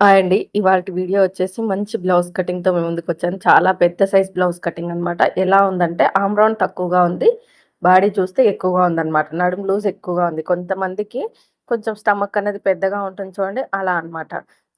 Hi అండి. ఇవాల్టి video వచ్చేసి మంచి బ్లౌజ్ కటింగ్‌తో మీ ముందుకొచ్చాను. చాలా పెద్ద సైజ్ బ్లౌజ్ కటింగ్ అనమాట. ఎలా ఉందంటే ఆర్మ్ రౌండ్ తక్కువగా ఉంది. బాడీ చూస్తే ఎక్కువగా ఉందనమాట. నడుము లూజ్ ఎక్కువగా ఉంది. కొంతమందికి కొంచెం స్టమక్ అనేది పెద్దగా ఉంటుంది చూడండి అలా అనమాట.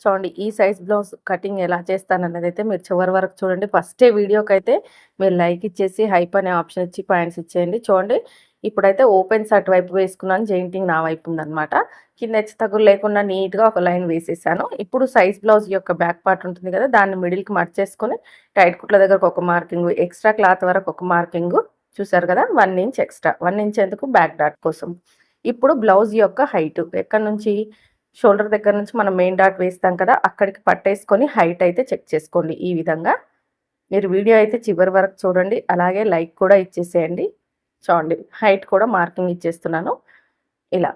చూడండి ఈ సైజ్ బ్లౌజ్ కటింగ్ ఎలా చేస్తానన్నదైతే మీరు చివరి వరకు చూడండి. ఫస్టే వీడియోకైతే మీరు లైక్ ఇచ్చేసి హైప్ అనే ఆప్షన్ ఇచ్చి పాయింట్స్ ఇచ్చేయండి. చూడండి ఇప్పుడైతే ఓపెన్స్ అటువైపు వేసుకున్నాను. జెయింటింగ్ నా వైపు ఉందనమాట. కింద హెచ్చు తగ్గులు లేకుండా నీట్‌గా ఒక లైన్ వేసేసాను. ఇప్పుడు సైజ్ బ్లౌజ్ యొక్క బ్యాక్ పార్ట్ ఉంటుంది కదా! దాన్ని మిడిల్‌కి మడిచేసుకొని టైట్ కుట్ల దగ్గరకు ఒక మార్కింగు, ఎక్స్‌ట్రా క్లాత్ వరకు ఒక మార్కింగు చూసారు కదా! 1 ఇంచ్ ఎక్స్‌ట్రా. 1 ఇంచ్ ఎందుకు? బ్యాక్ డాట్ కోసం. ఇప్పుడు బ్లౌజ్ యొక్క హైట్ ఎక్కడి నుంచి షోల్డర్ దగ్గర నుంచి మనం మెయిన్ డాట్ వేస్తాం కదా! అక్కడికి పట్టేసుకొని హైట్ అయితే చెక్ చేసుకోండి ఈ విధంగా. మీరు వీడియో అయితే చివరి వరకు చూడండి. అలాగే లైక్ కూడా ఇచ్చేసేయండి. చూడండి హైట్ కూడా మార్కింగ్ ఇచ్చేస్తున్నాను. ఇలా.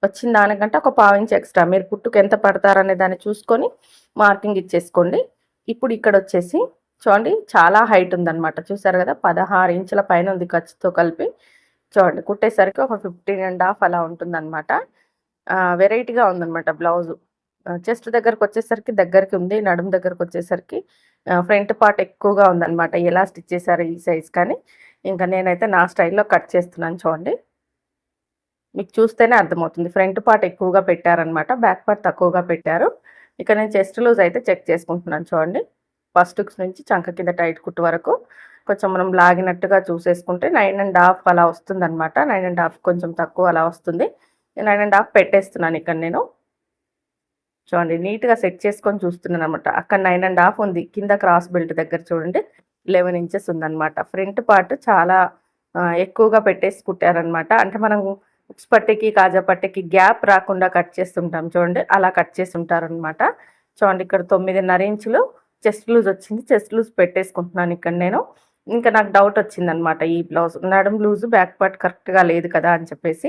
వచ్చిన దానికంటే ఒక పావు ఇంచ్ ఎక్స్ట్రా మీరు కుట్టుకు ఎంత పడతారనే దాన్ని చూసుకొని మార్కింగ్ ఇచ్చేసుకోండి. ఇప్పుడు ఇక్కడ వచ్చేసి చూడండి చాలా హైట్ ఉందన్నమాట. చూసారు కదా 16 ఇంచుల పైన ఉంది ఖర్చుతో కలిపి. చూడండి కుట్టేసరికి ఒక 15.5 అలా ఉంటుందన్నమాట. వెరైటీగా ఉందన్నమాట బ్లౌజు. చెస్ట్ దగ్గరకు వచ్చేసరికి దగ్గరికి ఉంది. నడుము దగ్గరకు వచ్చేసరికి ఫ్రంట్ పార్ట్ ఎక్కువగా ఉందన్నమాట. ఎలా స్టిచ్ చేశారో ఈ సైజ్ కానీ ఇంకా నేనైతే నా స్టైల్లో కట్ చేస్తున్నాను చూడండి. మీకు చూస్తేనే అర్థమవుతుంది. ఫ్రంట్ పార్ట్ ఎక్కువగా పెట్టారనమాట. బ్యాక్ పార్ట్ తక్కువగా పెట్టారు. ఇక నేను చెస్ట్ లూజ్ అయితే చెక్ చేసుకుంటున్నాను చూడండి. ఫస్ట్ హుక్స్ నుంచి చంక కింద టైట్ కుట్టు వరకు కొంచెం మనం లాగినట్టుగా చూసేసుకుంటే 9.5 అలా వస్తుందనమాట. 9.5 కొంచెం తక్కువ అలా వస్తుంది. 9.5 పెట్టేస్తున్నాను ఇక్కడ నేను. చూడండి నీట్‌గా సెట్ చేసుకొని చూస్తున్నాను అనమాట. అక్కడ 9.5 ఉంది. కింద క్రాస్ బెల్ట్ దగ్గర చూడండి 11 ఇంచెస్ ఉందనమాట. ఫ్రంట్ పార్ట్ చాలా ఎక్కువగా పెట్టేసి కుట్టారనమాట. అంటే మనం ఉక్స్ పట్టీకి, కాజా పట్టీకి గ్యాప్ రాకుండా కట్ చేస్తుంటాం చూడండి. అలా కట్ చేసి ఉంటారనమాట. చూడండి ఇక్కడ 9.5 ఇంచులు చెస్ట్ లూజ్ వచ్చింది. చెస్ట్ లూజ్ పెట్టేసుకుంటున్నాను ఇక్కడ నేను. ఇంకా నాకు డౌట్ వచ్చిందనమాట ఈ బ్లౌజ్. నడుము లూజు బ్యాక్ పార్ట్ కరెక్ట్‌గా లేదు కదా అని చెప్పేసి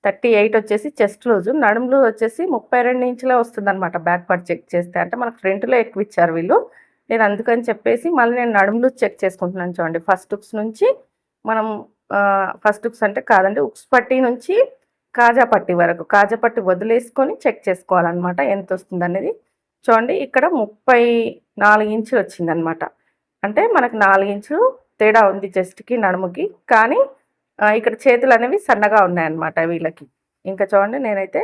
38 వచ్చేసి చెస్ట్ లూజు. నడుము లూజ్ వచ్చేసి 32 ఇంచులే వస్తుందనమాట బ్యాక్ పార్ట్ చెక్ చేస్తే. అంటే మనకు ఫ్రంట్‌లో ఎక్కువ ఇచ్చారు వీళ్ళు. నేను అందుకని చెప్పేసి మళ్ళీ నేను నడుము లూజ్ చెక్ చేసుకుంటున్నాను చూడండి. ఫస్ట్ హుక్స్ నుంచి మనం ఫస్ట్ హుక్స్ అంటే కాదండి. ఉక్స్ పట్టీ నుంచి కాజా పట్టీ వరకు. కాజా పట్టీ వదిలేసుకొని చెక్ చేసుకోవాలన్నమాట ఎంతొస్తుందనేది. చూడండి ఇక్కడ 34 ఇంచులు వచ్చిందనమాట. అంటే మనకు 4 ఇంచులు తేడా ఉంది చెస్ట్‌కి, నడుముకి. కానీ ఇక్కడ చేతులనేవి సన్నగా ఉన్నాయన్నమాట వీళ్ళకి. ఇంకా చూడండి నేనైతే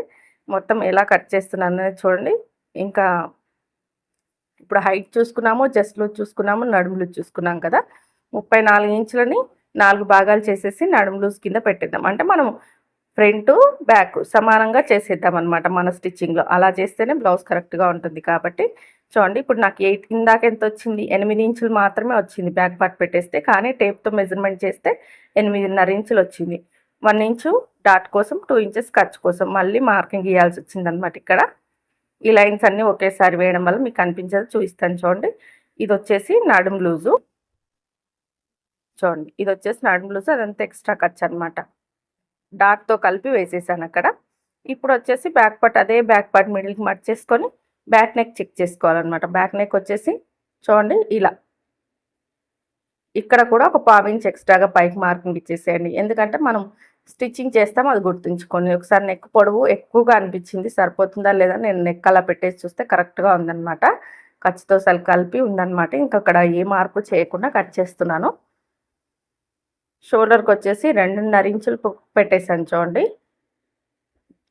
మొత్తం ఎలా కట్ చేస్తున్నాననేది చూడండి. ఇంకా ఇప్పుడు హైట్ చూసుకున్నాము, చెస్ట్ లూజ్ చూసుకున్నాము, నడుము లూజ్ చూసుకున్నాం కదా! 34 ఇంచులని 4 భాగాలు చేసేసి నడుము లూజ్ కింద పెట్టేద్దాం. అంటే మనం ఫ్రంటు, బ్యాక్ సమానంగా చేసేద్దామనమాట మన స్టిచ్చింగ్‌లో. అలా చేస్తేనే బ్లౌజ్ కరెక్ట్‌గా ఉంటుంది కాబట్టి చూడండి ఇప్పుడు నాకు 8 ఇందాక ఎంతొచ్చింది? 8 ఇంచులు మాత్రమే వచ్చింది బ్యాక్ పార్ట్ పెట్టేస్తే. కానీ టేప్‌తో మెజర్‌మెంట్ చేస్తే 8.5 ఇంచులు వచ్చింది. 1 ఇంచు డాట్ కోసం, 2 ఇంచెస్ ఖర్చు కోసం మళ్ళీ మార్కింగ్ గీయాల్సొచ్చిందనమాట ఇక్కడ. ఈ లైన్స్ అన్నీ ఒకేసారి వేయడం వల్ల మీకు కనిపించేది చూపిస్తాను చూడండి. ఇదొచ్చేసి నడుము లూజు. చూడండి ఇదొచ్చేసి నడుము లూజు. అదంతా ఎక్స్ట్రా ఖర్చనమాట. డాట్‌తో కలిపి వేసేసానక్కడ. ఇప్పుడొచ్చేసి బ్యాక్ పార్ట్ అదే బ్యాక్ పార్ట్ మిడిల్‌కి మడిచేసుకొని బ్యాక్ నెక్ చెక్ చేసుకోవాలనమాట. బ్యాక్ నెక్ వచ్చేసి చూడండి ఇలా. ఇక్కడ కూడా ఒక పావు ఇంచ్ ఎక్స్ట్రాగా పైకి మార్కింగ్ ఇచ్చేసేయండి. ఎందుకంటే మనం స్టిచ్చింగ్ చేస్తాం అది గుర్తుంచుకోండి. ఒకసారి నెక్ పొడవు ఎక్కువగా అనిపించింది. సరిపోతుందా లేదా నేను నెక్ అలా పెట్టేసి చూస్తే కరెక్ట్‌గా ఉందనమాట. ఖర్చుతో కలిపి ఉందనమాట. ఇంకక్కడ ఏ మార్పు చేయకుండా కట్ చేస్తున్నాను. షోల్డర్‌కి వచ్చేసి 2.5 ఇంచులు పెట్టేసాను చూడండి.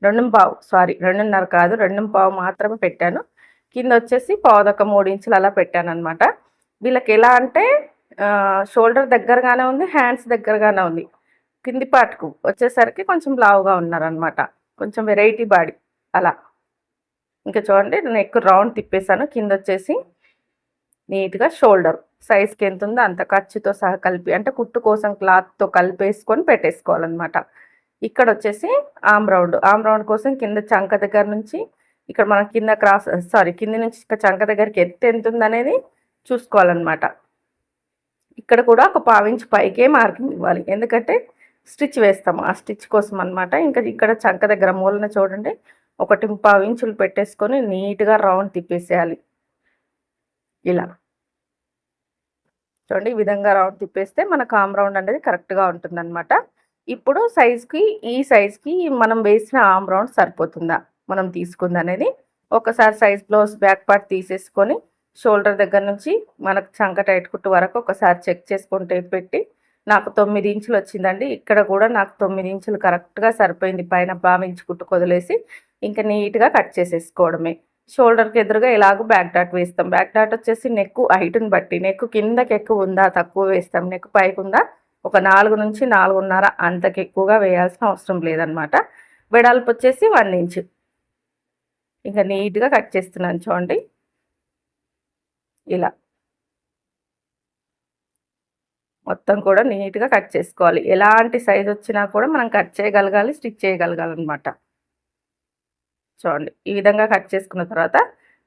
2.5 సారీ 2.5 కాదు 2.5 మాత్రమే పెట్టాను. కింద వచ్చేసి పావుతక్కువ 3 ఇంచులు అలా పెట్టాననమాట. వీళ్ళకి ఎలా అంటే షోల్డర్ దగ్గరగానే ఉంది, హ్యాండ్స్ దగ్గరగానే ఉంది. కింది పార్ట్‌కు వచ్చేసరికి కొంచెం లావుగా ఉన్నారనమాట. కొంచెం వెరైటీ బాడీ అలా. ఇంకా చూడండి నెక్ రౌండ్ తిప్పేసాను. కింద వచ్చేసి నీట్‌గా షోల్డర్ సైజ్‌కి ఎంత ఉందో అంత ఖర్చుతో సహా కలిపి అంటే కుట్టు కోసం క్లాత్‌తో కలిపేసుకొని పెట్టేసుకోవాలన్నమాట. ఇక్కడ వచ్చేసి ఆర్మ్ రౌండ్ కోసం కింద చంక దగ్గర నుంచి ఇక్కడ మనం కింద కింద నుంచి ఇక్కడ చంక దగ్గరికి ఎత్తు ఎంత ఉందనేది చూసుకోవాలన్నమాట. ఇక్కడ కూడా ఒక పావు ఇంచ్ పైకే మార్కింగ్ ఇవ్వాలి. ఎందుకంటే స్టిచ్ వేస్తాము ఆ స్టిచ్ కోసం అనమాట. ఇంకా ఇక్కడ చంక దగ్గర మూలన చూడండి 1.5 ఇంచులు పెట్టేసుకొని నీట్‌గా రౌండ్ తిప్పేసేయాలి. ఇలా చూడండి ఈ విధంగా రౌండ్ తిప్పేస్తే మనకు ఆర్మ్ రౌండ్ అనేది కరెక్ట్‌గా ఉంటుందన్నమాట. ఇప్పుడు ఈ సైజ్‌కి మనం వేసిన ఆర్మ్ రౌండ్ సరిపోతుందా మనం తీసుకుందనేది ఒకసారి సైజ్ బ్లౌజ్ బ్యాక్ పార్ట్ తీసేసుకొని షోల్డర్ దగ్గర నుంచి మనకు చంక టైట్ కుట్టు వరకు ఒకసారి చెక్ చేసుకొని టేప్ పెట్టి నాకు 9 ఇంచులు వచ్చిందండి. ఇక్కడ కూడా నాకు 9 ఇంచులు కరెక్ట్గా సరిపోయింది. పైన పావించి కుట్టుకు వదిలేసి ఇంకా నీట్గా కట్ చేసేసుకోవడమే. షోల్డర్కి ఎదురుగా ఇలాగ బ్యాక్ డాట్ వేస్తాం. బ్యాక్ డాట్ వచ్చేసి నెక్ హైట్ని బట్టి, నెక్ కిందకి ఎక్కువ ఉందా తక్కువ వేస్తాం, నెక్ పైకి ఉందా ఒక 4 నుంచి 4.5 అంతకు ఎక్కువగా వేయాల్సిన అవసరం లేదనమాట. వెడల్పు వచ్చేసి 1 ఇంచు. ఇంకా నీట్గా కట్ చేస్తున్నాను చూడండి. ఇలా మొత్తం కూడా నీట్గా కట్ చేసుకోవాలి. ఎలాంటి సైజ్ వచ్చినా కూడా మనం కట్ చేయగలగాలి, స్టిచ్ చేయగలగాలన్నమాట. చూడండి ఈ విధంగా కట్ చేసుకున్న తర్వాత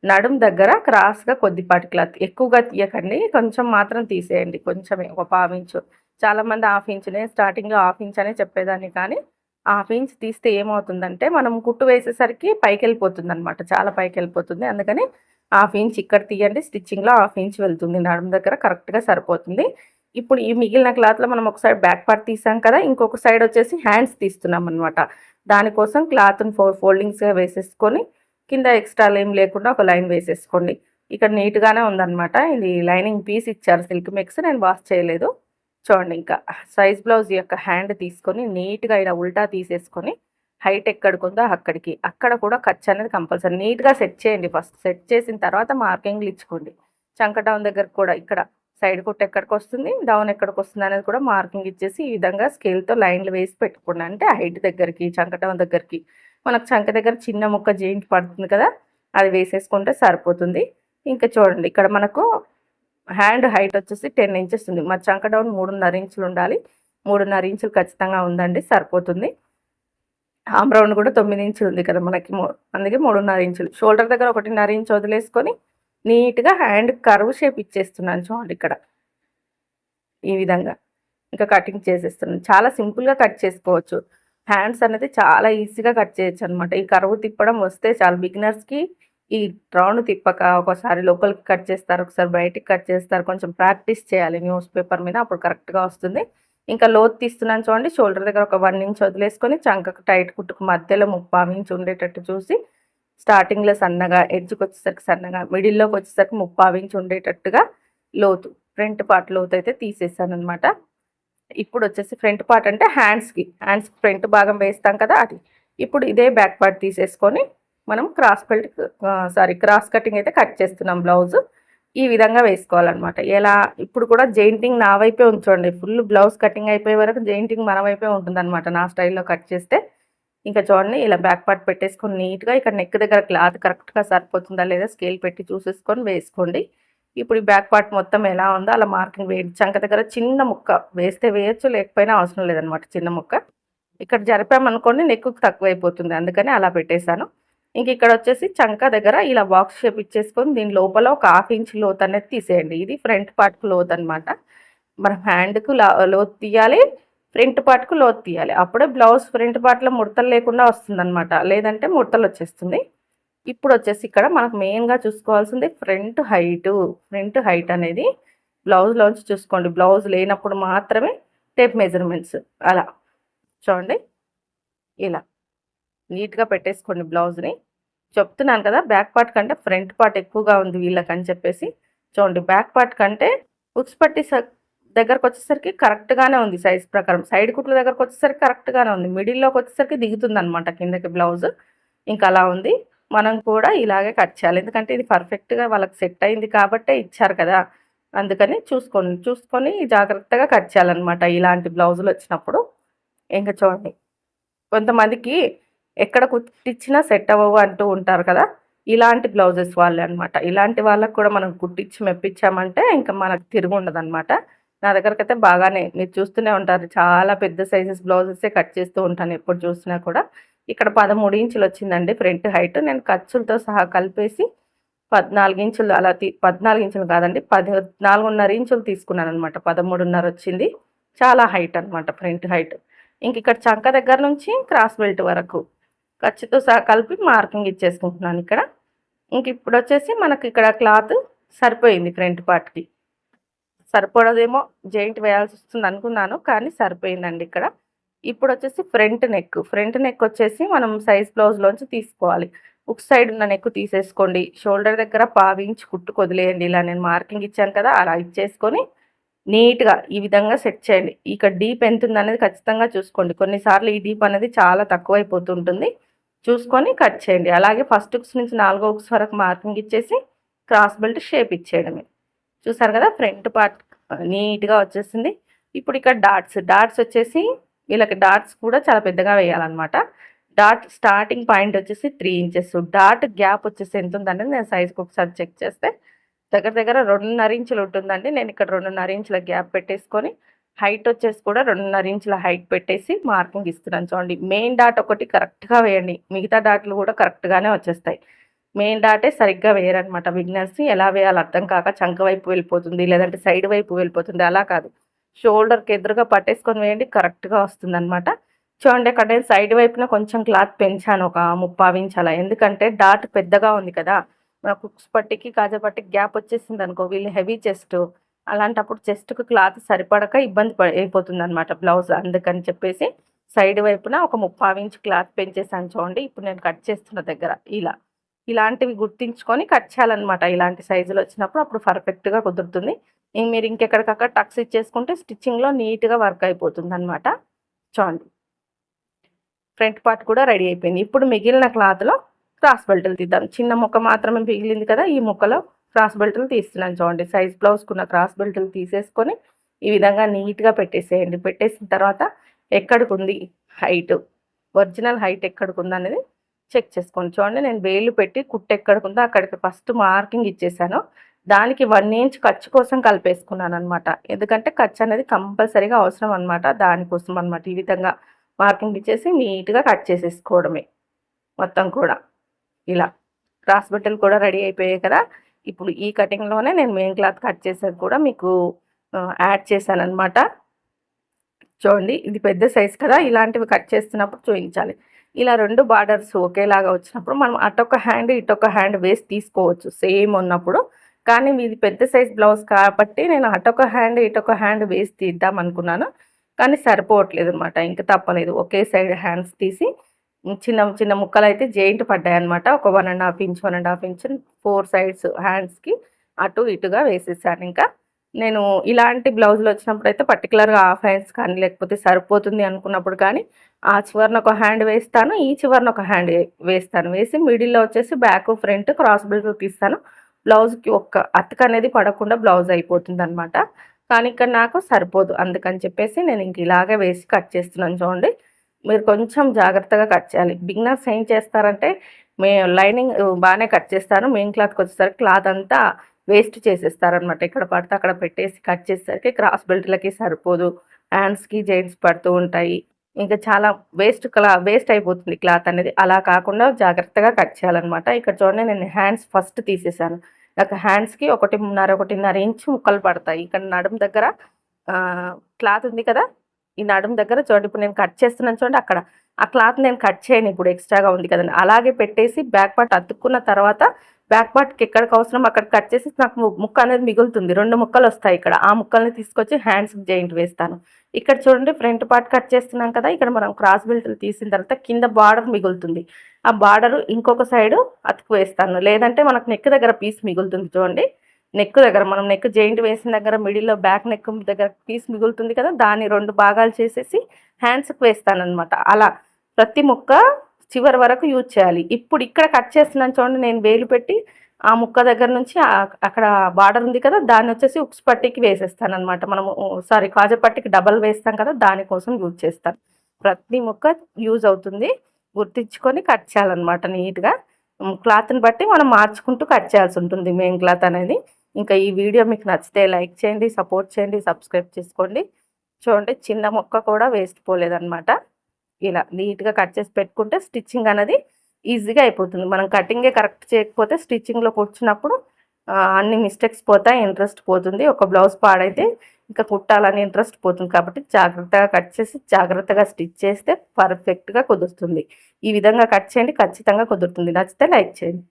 నడుం దగ్గర క్రాస్గా కొద్దిపాటి క్లాత్, ఎక్కువగా తీయకండి, కొంచెం మాత్రం తీసేయండి, కొంచెమే ఒక 1/2 ఇంచు. చాలామంది 1/2 ఇంచునే స్టార్టింగ్లో 1/2 ఇంచ్ అనే చెప్పేదాన్ని, కానీ 1/2 ఇంచ్ తీస్తే ఏమవుతుందంటే మనం కుట్టు వేసేసరికి పైకి వెళ్ళిపోతుంది అనమాట, చాలా పైకి వెళ్ళిపోతుంది. అందుకని 1/2 ఇంచ్ ఇక్కడ తీయండి, స్టిచ్చింగ్లో 1/2 ఇంచ్ వెళ్తుంది, నడుం దగ్గర కరెక్ట్గా సరిపోతుంది. ఇప్పుడు ఈ మిగిలిన క్లాత్లో మనం ఒక సైడ్ బ్యాక్ పార్ట్ తీసాం కదా, ఇంకొక సైడ్ వచ్చేసి హ్యాండ్స్ తీస్తున్నాం అనమాట. దానికోసం క్లాత్ని 4 ఫోల్డింగ్స్గా వేసేసుకొని కింద ఎక్స్ట్రాలు ఏం లేకుండా ఒక లైన్ వేసేసుకోండి. ఇక్కడ నీట్గానే ఉందన్నమాట. ఇది లైనింగ్ పీస్ ఇచ్చారు సిల్క్ మిక్స్, నేను వాష్ చేయలేదు. చూడండి ఇంకా సైజ్ బ్లౌజ్ యొక్క హ్యాండ్ తీసుకొని నీట్గా ఇలా ఉల్టా తీసేసుకొని హైట్ ఎక్కడికి అక్కడికి, అక్కడ కూడా ఖర్చు అనేది కంపల్సరీ నీట్గా సెట్ చేయండి. ఫస్ట్ సెట్ చేసిన తర్వాత మార్కింగ్లు ఇచ్చుకోండి. చంక డౌన్ దగ్గర కూడా ఇక్కడ సైడ్ కుట్టు ఎక్కడికి వస్తుంది, డౌన్ ఎక్కడికి వస్తుంది అనేది కూడా మార్కింగ్ ఇచ్చేసి ఈ విధంగా స్కేల్తో లైన్లు వేసి పెట్టుకోండి. అంటే హైట్ దగ్గరికి, చంక డౌన్ దగ్గరికి మనకు చంక దగ్గర చిన్న ముక్క జాయింట్ పడుతుంది కదా, అది వేసేసుకుంటే సరిపోతుంది. ఇంకా చూడండి ఇక్కడ మనకు హ్యాండ్ హైట్ వచ్చేసి 10 ఇంచెస్ ఉంది. మా చంక డౌన్ 3.5 ఇంచులు ఉండాలి. 3.5 ఇంచులు ఖచ్చితంగా ఉందండి, సరిపోతుంది. ఆమ్ రౌండ్ కూడా 9 ఇంచులు ఉంది కదా మనకి, అందుకే 3.5 ఇంచులు. షోల్డర్ దగ్గర 1.5 ఇంచు వదిలేసుకొని నీట్గా హ్యాండ్ కర్వ్ షేప్ ఇచ్చేస్తున్నాను చూడండి ఇక్కడ ఈ విధంగా. ఇంకా కటింగ్ చేసేస్తున్నాను. చాలా సింపుల్గా కట్ చేసుకోవచ్చు. హ్యాండ్స్ అనేది చాలా ఈజీగా కట్ చేయొచ్చు అనమాట. ఈ కర్వ్ తిప్పడం వస్తే చాలా బిగినర్స్కి ఈ రౌండ్ తిప్పక ఒకసారి లోపలికి కట్ చేస్తారు, ఒకసారి బయటికి కట్ చేస్తారు. కొంచెం ప్రాక్టీస్ చేయాలి న్యూస్ పేపర్ మీద, అప్పుడు కరెక్ట్గా వస్తుంది. ఇంకా లోతు తీస్తున్నాను చూడండి. షోల్డర్ దగ్గర ఒక 1 ఇంచ్ వదిలేసుకొని చంకకు టైట్ కుట్టుకు మధ్యలో 3/4 ఇంచ్ ఉండేటట్టు చూసి స్టార్టింగ్లో సన్నగా, ఎడ్జ్కి వచ్చేసరికి సన్నగా, మిడిల్లోకి వచ్చేసరికి 3/4 ఇంచ్ ఉండేటట్టుగా లోతు, ఫ్రంట్ పార్ట్ లోతు అయితే తీసేసాను అనమాట. ఇప్పుడు వచ్చేసి ఫ్రంట్ పార్ట్ అంటే హ్యాండ్స్కి ఫ్రంట్ భాగం వేస్తాం కదా అది. ఇప్పుడు ఇదే బ్యాక్ పార్ట్ తీసేసుకొని మనం క్రాస్ కటింగ్ అయితే కట్ చేస్తున్నాం. బ్లౌజ్ ఈ విధంగా వేసుకోవాలన్నమాట. ఎలా ఇప్పుడు కూడా జెయింటింగ్ నా వైపే ఉంచండి. ఫుల్ బ్లౌజ్ కటింగ్ అయిపోయే వరకు జెయింటింగ్ మన వైపే ఉంటుందన్నమాట నా స్టైల్లో కట్ చేస్తే. ఇంకా చూడండి ఇలా బ్యాక్ పార్ట్ పెట్టేసుకొని నీట్గా ఇక్కడ నెక్ దగ్గర క్లాత్ కరెక్ట్గా సరిపోతుందా లేదా స్కేల్ పెట్టి చూసేసుకొని వేసుకోండి. ఇప్పుడు ఈ బ్యాక్ పార్ట్ మొత్తం ఎలా ఉందో అలా మార్కింగ్ వేయండి. చంక దగ్గర చిన్న ముక్క వేస్తే వేయచ్చు, లేకపోయినా అవసరం లేదనమాట. చిన్న ముక్క ఇక్కడ జరిపామనుకోండి నెక్కు తక్కువైపోతుంది, అందుకని అలా పెట్టేశాను. ఇంక ఇక్కడ వచ్చేసి చంక దగ్గర ఇలా బాక్స్ షేప్ ఇచ్చేసుకొని దీని లోపల ఒక 1/2 ఇంచ్ లోత్ అనేది తీసేయండి. ఇది ఫ్రంట్ పార్ట్కు లోత్ అనమాట. మనం హ్యాండ్కు లోత్ తీయాలి, ఫ్రంట్ పార్ట్కు లోత్ తీయాలి. అప్పుడే బ్లౌజ్ ఫ్రంట్ పార్ట్లో ముడతలు లేకుండా వస్తుందన్నమాట, లేదంటే ముడతలు వచ్చేస్తుంది. ఇప్పుడు వచ్చేసి ఇక్కడ మనకు మెయిన్గా చూసుకోవాల్సింది ఫ్రంట్ హైట్ అనేది బ్లౌజ్లోంచి చూసుకోండి. బ్లౌజ్ లేనప్పుడు మాత్రమే టేప్ మెజర్మెంట్స్ అలా చూడండి ఇలా నీట్గా పెట్టేసుకోండి. బ్లౌజ్ని చెప్తున్నాను కదా, బ్యాక్ పార్ట్ కంటే ఫ్రంట్ పార్ట్ ఎక్కువగా ఉంది వీళ్ళకని చెప్పేసి. చూడండి బ్యాక్ పార్ట్ కంటే ఉక్స్ పట్టి దగ్గరకు వచ్చేసరికి కరెక్ట్గానే ఉంది సైజ్ ప్రకారం. సైడ్ కుట్ల దగ్గరకు వచ్చేసరికి కరెక్ట్గానే ఉంది. మిడిల్లోకి వచ్చేసరికి దిగుతుంది అనమాట కిందకి బ్లౌజ్. ఇంకా అలా ఉంది. మనం కూడా ఇలాగే కట్ చేయాలి, ఎందుకంటే ఇది పర్ఫెక్ట్గా వాళ్ళకి సెట్ అయింది కాబట్టే ఇచ్చారు కదా, అందుకని చూసుకొని జాగ్రత్తగా కట్ చేయాలన్నమాట ఇలాంటి బ్లౌజులు వచ్చినప్పుడు. ఇంకా చూడండి కొంతమందికి ఎక్కడ కుట్టించినా సెట్ అవ్వవు అంటూ ఉంటారు కదా, ఇలాంటి బ్లౌజెస్ వాళ్ళే అనమాట. ఇలాంటి వాళ్ళకు కూడా మనం కుట్టించి మెప్పించామంటే ఇంకా మనకు తిరుగు ఉండదు అనమాట. నా దగ్గరకైతే అయితే బాగానే మీరు చూస్తూనే ఉంటారు, చాలా పెద్ద సైజెస్ బ్లౌజెసే కట్ చేస్తూ ఉంటాను ఎప్పుడు చూసినా కూడా. ఇక్కడ 13 ఇంచులు వచ్చిందండి ఫ్రంట్ హైట్. నేను ఖర్చులతో సహా కలిపేసి 14 ఇంచులు అలా 14 ఇంచులు కాదండి 14.5 ఇంచులు తీసుకున్నాను అనమాట. 13.5 వచ్చింది. చాలా హైట్ అనమాట ఫ్రంట్ హైట్. ఇంక ఇక్కడ చంక దగ్గర నుంచి క్రాస్ బెల్ట్ వరకు ఖర్చుతో సహా కలిపి మార్కింగ్ ఇచ్చేసుకుంటున్నాను ఇక్కడ. ఇంక ఇప్పుడు వచ్చేసి మనకి ఇక్కడ క్లాత్ సరిపోయింది. ఫ్రంట్ పార్ట్కి సరిపడదేమో, జాయింట్ వేయాల్సి వస్తుంది అనుకున్నాను, కానీ సరిపోయిందండి ఇక్కడ. ఇప్పుడు వచ్చేసి ఫ్రంట్ నెక్ వచ్చేసి మనం సైజ్ బ్లౌజ్లోంచి తీసుకోవాలి. ఒక సైడ్ ఉన్న నెక్ తీసేసుకోండి. షోల్డర్ దగ్గర పావించి కుట్టుకు వదిలేయండి. ఇలా నేను మార్కింగ్ ఇచ్చాను కదా, అలా ఇచ్చేసుకొని నీట్‌గా ఈ విధంగా సెట్ చేయండి. ఇక్కడ డీప్ ఎంతుందనేది ఖచ్చితంగా చూసుకోండి. కొన్నిసార్లు ఈ డీప్ అనేది చాలా తక్కువైపోతుంటుంది. చూసుకొని కట్ చేయండి. అలాగే ఫస్ట్ హుక్స్ నుంచి 4 హుక్స్ వరకు మార్కింగ్ ఇచ్చేసి క్రాస్ బెల్ట్ షేప్ ఇచ్చేయడమే. చూసారు కదా, ఫ్రంట్ పార్ట్ నీట్‌గా వచ్చేసింది. ఇప్పుడు ఇక్కడ డాట్స్ వచ్చేసి వీళ్ళకి డాట్స్ కూడా చాలా పెద్దగా వేయాలన్నమాట. డాట్ స్టార్టింగ్ పాయింట్ వచ్చేసి 3 ఇంచెస్. డాట్ గ్యాప్ వచ్చేసి ఎంత ఉందనేది నేను సైజ్కి ఒకసారి చెక్ చేస్తే దగ్గర దగ్గర 2.5 ఇంచులు ఉంటుందండి. నేను ఇక్కడ 2.5 ఇంచుల గ్యాప్ పెట్టేసుకొని హైట్ వచ్చేసి కూడా 2.5 ఇంచుల హైట్ పెట్టేసి మార్కింగ్ ఇస్తున్నాను. చూడండి, మెయిన్ డాట్ ఒకటి కరెక్ట్గా వేయండి. మిగతా డాట్లు కూడా కరెక్ట్గానే వచ్చేస్తాయి. మెయిన్ డాటే సరిగ్గా వేయరనమాట. బిగినర్స్ ఎలా వేయాలో అర్థం కాక చంక వైపు వెళ్ళిపోతుంది, లేదంటే సైడ్ వైపు వెళ్ళిపోతుంది. అలా కాదు, షోల్డర్కి ఎదురుగా పట్టేసుకొని వేయండి, కరెక్ట్గా వస్తుందన్నమాట. చూడండి, అక్కడ నేను సైడ్ వైపున కొంచెం క్లాత్ పెంచాను, ఒక 30 ఇంచ్ అలా. ఎందుకంటే డాట్ పెద్దగా ఉంది కదా, మనకు కుక్స్ పట్టికి కాజా పట్టికి గ్యాప్ వచ్చేసింది అనుకో, వీళ్ళు హెవీ చెస్ట్, అలాంటప్పుడు చెస్ట్కి క్లాత్ సరిపడక ఇబ్బంది అయిపోతుంది అనమాట బ్లౌజ్. అందుకని చెప్పేసి సైడ్ వైపున ఒక 30 ఇంచ్ క్లాత్ పెంచేసాను. చూడండి, ఇప్పుడు నేను కట్ చేస్తున్న దగ్గర ఇలాంటివి గుర్తించుకొని కట్ చేయాలన్నమాట. ఇలాంటి సైజులు వచ్చినప్పుడు అప్పుడు పర్ఫెక్ట్గా కుదురుతుంది. మీరు ఇంకెక్కడికక్కడ టక్స్ ఇచ్చేసుకుంటే స్టిచ్చింగ్లో నీట్గా వర్క్ అయిపోతుంది అనమాట. చూడండి, ఫ్రంట్ పార్ట్ కూడా రెడీ అయిపోయింది. ఇప్పుడు మిగిలిన క్లాత్లో క్రాస్ బెల్టులు తీద్దాం. చిన్న ముక్క మాత్రమే మిగిలింది కదా, ఈ ముక్కలో క్రాస్ బెల్టులు తీస్తున్నాను. చూడండి, సైజ్ బ్లౌజ్కున్న క్రాస్ బెల్టులు తీసేసుకొని ఈ విధంగా నీట్గా పెట్టేసేయండి. పెట్టేసిన తర్వాత ఎక్కడికి ఉంది హైట్, ఒరిజినల్ హైట్ ఎక్కడికి ఉంది అనేది చెక్ చేసుకోండి. చూడండి, నేను వేలు పెట్టి కుట్టు ఎక్కడికి ఉందో అక్కడికి ఫస్ట్ మార్కింగ్ ఇచ్చేసాను. దానికి 1 ఇంచ్ ఖర్చు కోసం కలిపేసుకున్నాను అనమాట. ఎందుకంటే ఖర్చు అనేది కంపల్సరీగా అవసరం అనమాట, దానికోసం అనమాట. ఈ విధంగా మార్కింగ్ ఇచ్చేసి నీట్గా కట్ చేసేసుకోవడమే మొత్తం కూడా. ఇలా క్రాస్ బెల్టులు కూడా రెడీ అయిపోయాయి కదా. ఇప్పుడు ఈ కటింగ్లోనే నేను మెయిన్ క్లాత్ కట్ చేసేది కూడా మీకు యాడ్ చేశాను అనమాట. చూడండి, ఇది పెద్ద సైజ్ కదా, ఇలాంటివి కట్ చేస్తున్నప్పుడు చూపించాలి. ఇలా 2 బార్డర్స్ ఒకేలాగా వచ్చినప్పుడు మనం అటొక హ్యాండ్ ఇటొక హ్యాండ్ వేసి తీసుకోవచ్చు సేమ్ ఉన్నప్పుడు. కానీ ఇది పెద్ద సైజ్ బ్లౌజ్ కాబట్టి నేను అటొక హ్యాండ్ ఇటొక హ్యాండ్ వేసి తీద్దాం అనుకున్నాను, కానీ సరిపోవట్లేదు అనమాట. ఇంకా తప్పలేదు, ఒకే సైడ్ హ్యాండ్స్ తీసి చిన్న చిన్న ముక్కలు అయితే జాయింట్ పడ్డాయి అనమాట. ఒక 1.5 ఇంచ్ 1.5 ఇంచ్ 4 సైడ్స్ హ్యాండ్స్కి అటు ఇటుగా వేసేసాను. ఇంకా నేను ఇలాంటి బ్లౌజులు వచ్చినప్పుడు అయితే పర్టికులర్గా హాఫ్ హ్యాండ్స్ కానీ లేకపోతే సరిపోతుంది అనుకున్నప్పుడు కానీ ఆ చివరిన ఒక హ్యాండ్ వేస్తాను, ఈ చివరిన ఒక హ్యాండ్ వేస్తాను. వేసి మిడిల్లో వచ్చేసి బ్యాక్ ఫ్రంట్ క్రాస్ బెల్ట్ తీస్తాను. బ్లౌజ్కి ఒక్క అతుకు అనేది పడకుండా బ్లౌజ్ అయిపోతుంది అనమాట. కానీ ఇక్కడ నాకు సరిపోదు, అందుకని చెప్పేసి నేను ఇంక ఇలాగే వేసి కట్ చేస్తున్నాను. చూడండి, మీరు కొంచెం జాగ్రత్తగా కట్ చేయాలి. బిగినర్స్ ఏం చేస్తారంటే లైనింగ్ బాగానే కట్ చేస్తారు, మెయిన్ క్లాత్కి వచ్చేసరికి క్లాత్ అంతా వేస్ట్ చేసేస్తారనమాట. ఇక్కడ పడితే అక్కడ పెట్టేసి కట్ చేసేసరికి క్రాస్ బెల్ట్లకి సరిపోదు, హ్యాండ్స్కి జాయింట్స్ పడుతూ ఉంటాయి, ఇంకా చాలా వేస్ట్ అయిపోతుంది క్లాత్ అనేది. అలా కాకుండా జాగ్రత్తగా కట్ చేయాలన్నమాట. ఇక్కడ చూడండి, నేను హ్యాండ్స్ ఫస్ట్ తీసేసాను. నాకు హ్యాండ్స్కి 1.5 ఇంచు ముక్కలు పడతాయి. ఇక్కడ నడుము దగ్గర క్లాత్ ఉంది కదా, ఈ నడుము దగ్గర చూడండి, ఇప్పుడు నేను కట్ చేస్తున్నాను చూడండి, అక్కడ ఆ క్లాత్ నేను కట్ చేయను, ఇప్పుడు ఎక్స్ట్రాగా ఉంది కదండి. అలాగే పెట్టేసి బ్యాక్ పార్ట్ అతుక్కున్న తర్వాత బ్యాక్ పార్ట్కి ఎక్కడికి అవసరం అక్కడ కట్ చేసి నాకు ముక్క అనేది మిగులుతుంది. 2 ముక్కలు వస్తాయి ఇక్కడ, ఆ ముక్కల్ని తీసుకొచ్చి హ్యాండ్స్కి జాయింట్ వేస్తాను. ఇక్కడ చూడండి, ఫ్రంట్ పార్ట్ కట్ చేస్తున్నాం కదా, ఇక్కడ మనం క్రాస్ బెల్ట్లు తీసిన తర్వాత కింద బార్డర్ మిగులుతుంది. ఆ బార్డర్ ఇంకొక సైడు అతుకు వేస్తాను, లేదంటే మనకు నెక్ దగ్గర పీస్ మిగులుతుంది. చూడండి, నెక్ దగ్గర మనం నెక్ జాయింట్ వేసిన దగ్గర మిడిల్లో బ్యాక్ నెక్ దగ్గర పీస్ మిగులుతుంది కదా, దాన్ని 2 భాగాలు చేసేసి హ్యాండ్స్కి వేస్తాను అనమాట. అలా ప్రతి ముక్క చివరి వరకు యూజ్ చేయాలి. ఇప్పుడు ఇక్కడ కట్ చేస్తున్నాను చూడండి, నేను వేలు పెట్టి ఆ ముక్క దగ్గర నుంచి అక్కడ బార్డర్ ఉంది కదా, దాన్ని వచ్చేసి ఉక్స్ పట్టికి వేసేస్తాను అనమాట. మనము కాజా పట్టికి డబల్ వేస్తాం కదా, దానికోసం యూజ్ చేస్తాను. ప్రతి ముక్క యూజ్ అవుతుంది, గుర్తించుకొని కట్ చేయాలన్నమాట నీట్గా. క్లాత్ని బట్టి మనం మార్చుకుంటూ కట్ చేయాల్సి ఉంటుంది మెయిన్ క్లాత్ అనేది. ఇంకా ఈ వీడియో మీకు నచ్చితే లైక్ చేయండి, సపోర్ట్ చేయండి, సబ్స్క్రైబ్ చేసుకోండి. చూడండి, చిన్న ముక్క కూడా వేస్ట్ పోలేదన్నమాట. ఇలా నీట్గా కట్ చేసి పెట్టుకుంటే స్టిచ్చింగ్ అనేది ఈజీగా అయిపోతుంది. మనం కటింగే కరెక్ట్ చేయకపోతే స్టిచ్చింగ్లో కూర్చున్నప్పుడు అన్ని మిస్టేక్స్ పోతాయి, ఇంట్రెస్ట్ పోతుంది. ఒక బ్లౌజ్ పాడైతే ఇంకా కుట్టాలని ఇంట్రెస్ట్ పోతుంది. కాబట్టి జాగ్రత్తగా కట్ చేసి జాగ్రత్తగా స్టిచ్ చేస్తే పర్ఫెక్ట్గా కుదురుతుంది. ఈ విధంగా కట్ చేయండి, ఖచ్చితంగా కుదురుతుంది. నచ్చితే లైక్ చేయండి.